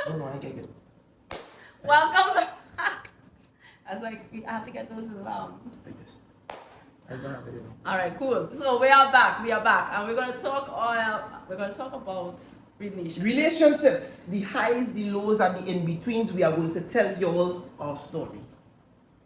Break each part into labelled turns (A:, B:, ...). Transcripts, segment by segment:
A: No, no, I get it.
B: Welcome back. I was like, we have to get those
A: Like this. I don't have it anymore.
B: All right, cool. So we are back. We are back, and we're gonna talk. We're gonna talk about relationships.
A: Relationships, the highs, the lows, and the in-betweens, we are going to tell you all our story.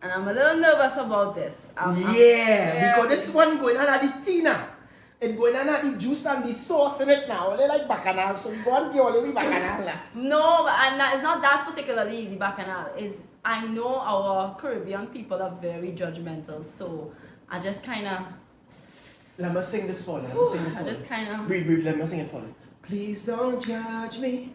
B: And I'm a little nervous about this.
A: Because this one going on at the Tina. It's going on at the juice and the sauce in it now. They like bacchanal, so we go and give all the bacchanal.
B: No, and it's not that particularly the bacchanal. I know our Caribbean people are very judgmental, so I just kind of.
A: Let me sing this for you. Let me sing this for you.
B: I just kind of.
A: Breathe, let me sing it for you. Please don't judge me,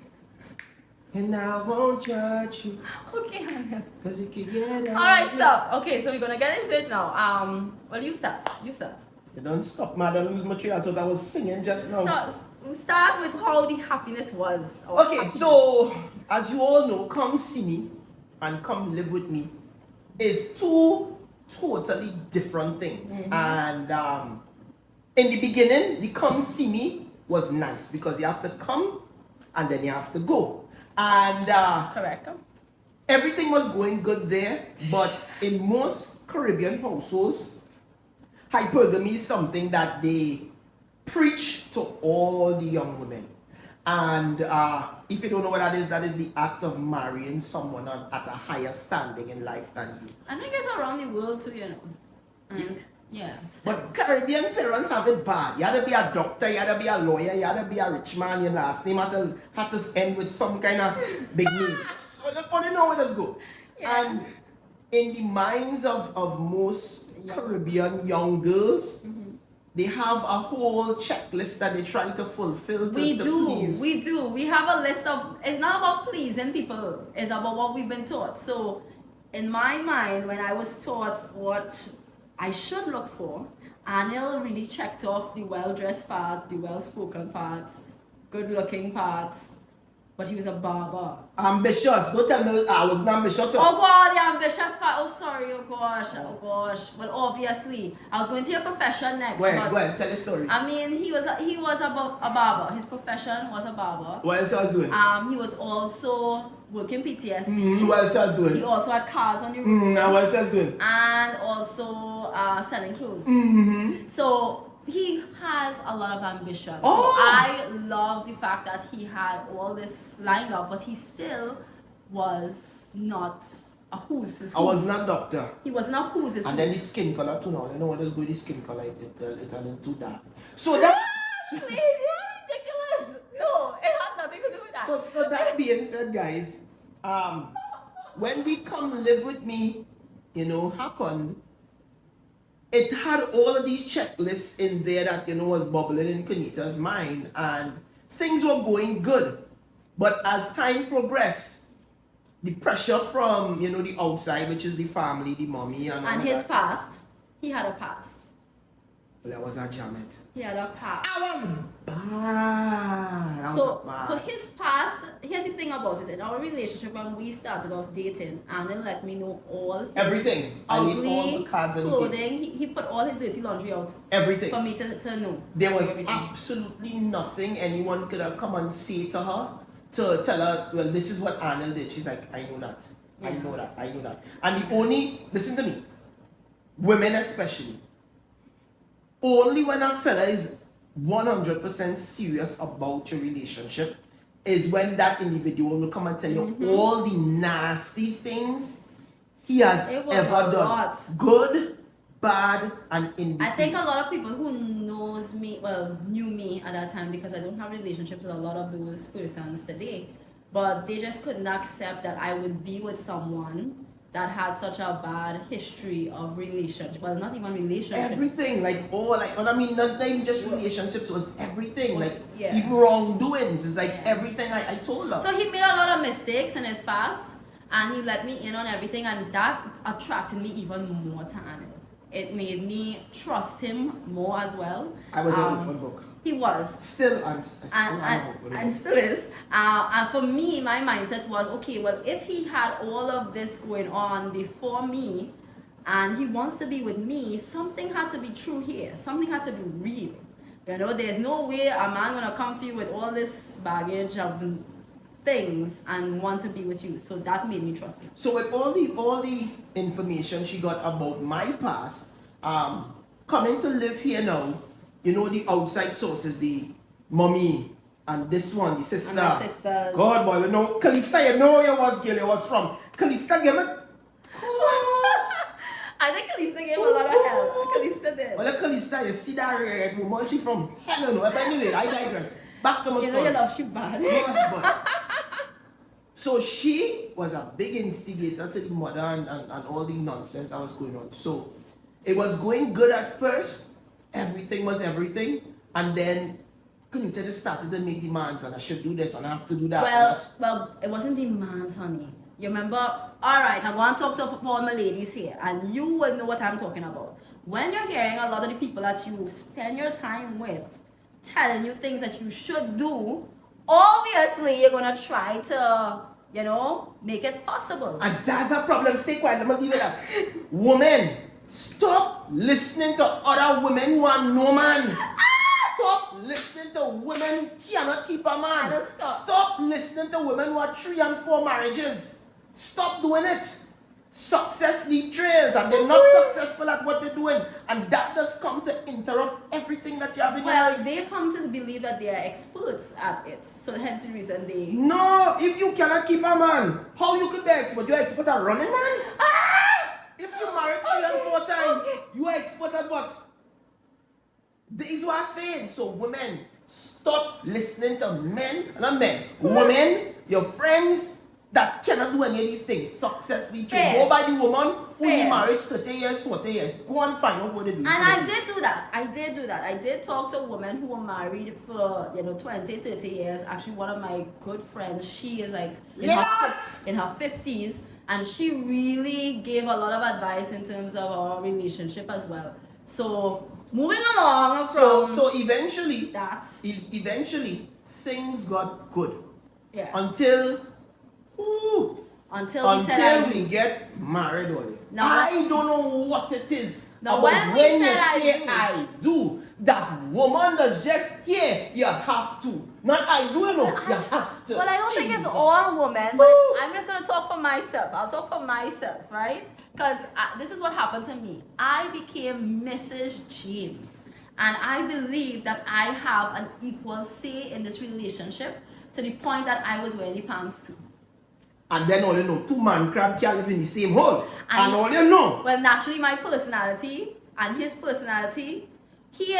A: and I won't judge you.
B: Okay, honey.
A: Cause it can get
B: All right, stop. Okay, so we're gonna get into it now. Well, you start. You start.
A: You don't stop, man. I don't lose my train. I thought I was singing just now.
B: Start with how the happiness was.
A: Okay, so as you all know, Come See Me and Come Live With Me is two totally different things. And in the beginning, the Come See Me was nice because you have to come and then you have to go. And
B: correct.
A: Everything was going good there, but in most Caribbean households, hypergamy is something that they preach to all the young women. And if you don't know what that is the act of marrying someone at a higher standing in life than you.
B: I think it's around the world too, you know. And yeah.
A: But Caribbean parents have it bad. You had to be a doctor, you had to be a lawyer, you had to be a rich man, your last name had to end with some kind of big name. Only know where this go.
B: Yeah.
A: And in the minds of most Caribbean young girls, they have a whole checklist that they try to fulfill to please.
B: We do. We have a list of, it's not about pleasing people, it's about what we've been taught. So in my mind, when I was taught what I should look for, Anil really checked off the well-dressed part, the well-spoken part, good-looking part, but he was a barber.
A: Ambitious. Don't tell me I wasn't ambitious.
B: Oh God, the ambitious part. Oh sorry, oh gosh. Well, obviously, I was going to your profession next.
A: Go ahead, tell the story.
B: I mean, he was a barber. His profession was a barber.
A: What else I was doing?
B: He was also working PTSD.
A: What else I was doing?
B: He also had cars on the roof.
A: Now what else I was doing?
B: And also selling clothes. So he has a lot of ambition.
A: Oh.
B: So I love the fact that he had all this lined up, but he still was not a who's.
A: I was not doctor.
B: He was not who's.
A: And then the skin color too now. You know what is good? The skin color it's a little too dark. So that.
B: Please, you're ridiculous. No, it had nothing to do with that.
A: So that being said, guys, when we Come Live With Me, happened. It had all of these checklists in there that, was bubbling in Kenita's mind, and things were going good. But as time progressed, the pressure from, the outside, which is the family, the mommy,
B: and his past, he had a past.
A: Well, that was a Jamet.
B: He had a past.
A: I was bad.
B: So his past, here's the thing about it. In our relationship, when we started off dating, Anil let me know all
A: everything. I need all the cards and
B: clothing. He put all his dirty laundry out.
A: Everything.
B: For me to know.
A: There was
B: everything.
A: Absolutely nothing anyone could have come and say to her to tell her, well, this is what Anil did. She's like, I know that. Yeah. I know that. And listen to me, women especially, only when a fella is 100% serious about your relationship is when that individual will come and tell you all the nasty things he has ever done. Good, bad, and in between.
B: I think a lot of people who knew me at that time, because I don't have relationships with a lot of those persons today, but they just couldn't accept that I would be with someone that had such a bad history of relationship. Well, not even relationship.
A: Everything, not even just relationships, was everything. Even wrongdoings is everything I told her.
B: So he made a lot of mistakes in his past, and he let me in on everything, and that attracted me even more to Anil. It made me trust him more as well.
A: I was an open book.
B: He was.
A: Still am
B: and still is. And for me, my mindset was, okay, well, if he had all of this going on before me, and he wants to be with me, something had to be true here. Something had to be real. There's no way a man gonna come to you with all this baggage of things and want to be with you. So that made me trust you.
A: So with all the information she got about my past, coming to live here now, you know the outside sources, the mommy and this one, the sister.
B: And my sisters.
A: God boy, you know, Calista, you know you was girl, you was from. Calista gave it.
B: I think Kalista gave a lot of help. Kalista did.
A: Well, Calista, you see that red woman, she from hell no. But anyway, I digress. Back to my
B: You know
A: story.
B: you love she bad.
A: Yes, but so she was a big instigator to the mother and all the nonsense that was going on. So it was going good at first. Everything was everything. And then Kunita just started to make demands and I should do this and I have to do that.
B: Well, it wasn't demands, honey. You remember? Alright, I'm going to talk to all my ladies here and you will know what I'm talking about. When you're hearing a lot of the people that you spend your time with telling you things that you should do, obviously you're gonna try to, you know, make it possible.
A: And that's a problem. Stay quiet. Let me give you that. Women, stop listening to other women who are no man. Stop listening to women who cannot keep a man. Stop listening to women who are 3 and 4 marriages. Stop doing it. Success leave trails and they're not successful at what they're doing. And that does come to interrupt everything that you have in your life.
B: Well, they come to believe that they are experts at it. So hence the reason they...
A: No, if you cannot keep a man, how you could be expert? You're expert at running, man? If you married 3 and 4 times, you are expert at what? This is what I'm saying. So women, stop listening to men, not men, women, your friends that cannot do any of these things successfully. Go by the woman who in marriage 30 years, 40 years. Go and find out what they do.
B: And I did do that. I did talk to women who were married for, 20, 30 years. Actually, one of my good friends, she is like in her 50s. And she really gave a lot of advice in terms of our relationship as well. So, moving along from
A: So eventually,
B: that.
A: Eventually, things got good.
B: Yeah.
A: Until we get married only. I don't know what it is
B: now
A: about when you say
B: I
A: I do. That woman that's just here, you have to. Not I do, you have to.
B: Well, I don't think it's all women, but I'm just going to talk for myself. I'll talk for myself, right? Because this is what happened to me. I became Mrs. James. And I believe that I have an equal say in this relationship to the point that I was wearing the pants too.
A: And then all you know, 2 man crab can't live in the same hole. And all you know.
B: Well, naturally, my personality and his personality, he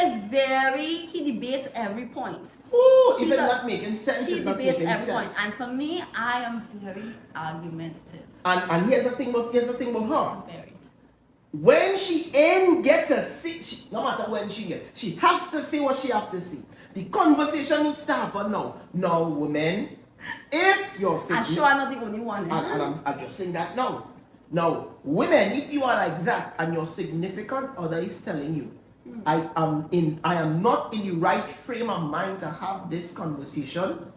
B: debates every point.
A: If it's not making sense, it's not making sense.
B: And for me, I am very argumentative.
A: And here's the thing about her.
B: Very.
A: When she ain't get to see, no matter when she get, she have to say what she have to say. The conversation needs to happen now. Now, women, if you're
B: I'm sure I'm not the only one.
A: And I'm addressing that now. Now, women, if you are like that and your significant other is telling you, I am not in the right frame of mind to have this conversation,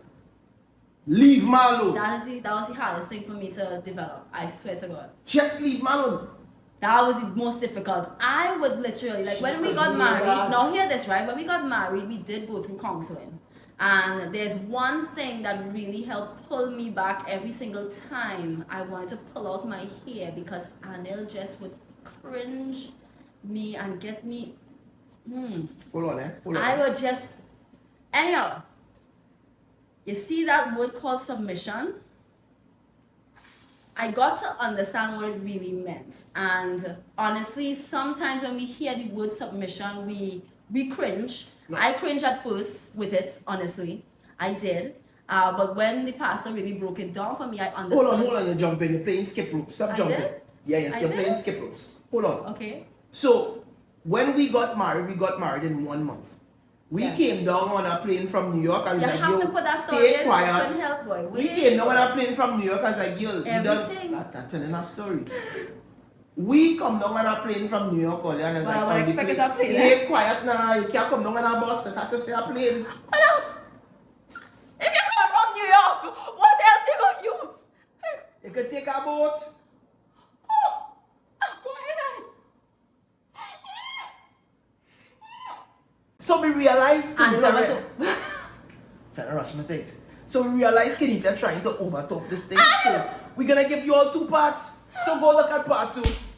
A: leave me alone.
B: That was the hardest thing for me to develop. I swear to God.
A: Just leave me alone.
B: That was the most difficult. I would literally, like when we got married, now hear this, right? When we got married, we did go through counseling. And there's one thing that really helped pull me back every single time I wanted to pull out my hair because Anil just would cringe me and get me.
A: Hold on.
B: I would just. Anyhow, you see that word called submission? I got to understand what it really meant. And honestly, sometimes when we hear the word submission, we cringe. No. I cringe at first with it, honestly. I did. But when the pastor really broke it down for me, I understood.
A: Hold on, you're jumping. You're playing skip rope. Stop jumping. Yes, you're playing skip ropes. Hold on.
B: Okay.
A: So, when we got married in 1 month. We came down on a plane from New York. I was like, yo, stay quiet. We came down on a plane from New York. I was like, yo, I'm telling a story. We come down on a plane from New York earlier and it's on the plane. Stay quiet now. You can't come down on a bus. It's hard to say a plane.
B: If you come from New York, what else you gonna use?
A: You could take a boat.
B: Go ahead.
A: So we realized
B: trying to
A: rush my teeth. So we realize Kenita trying to overtalk this thing. So we're gonna give you all 2 parts. So go look at part 2.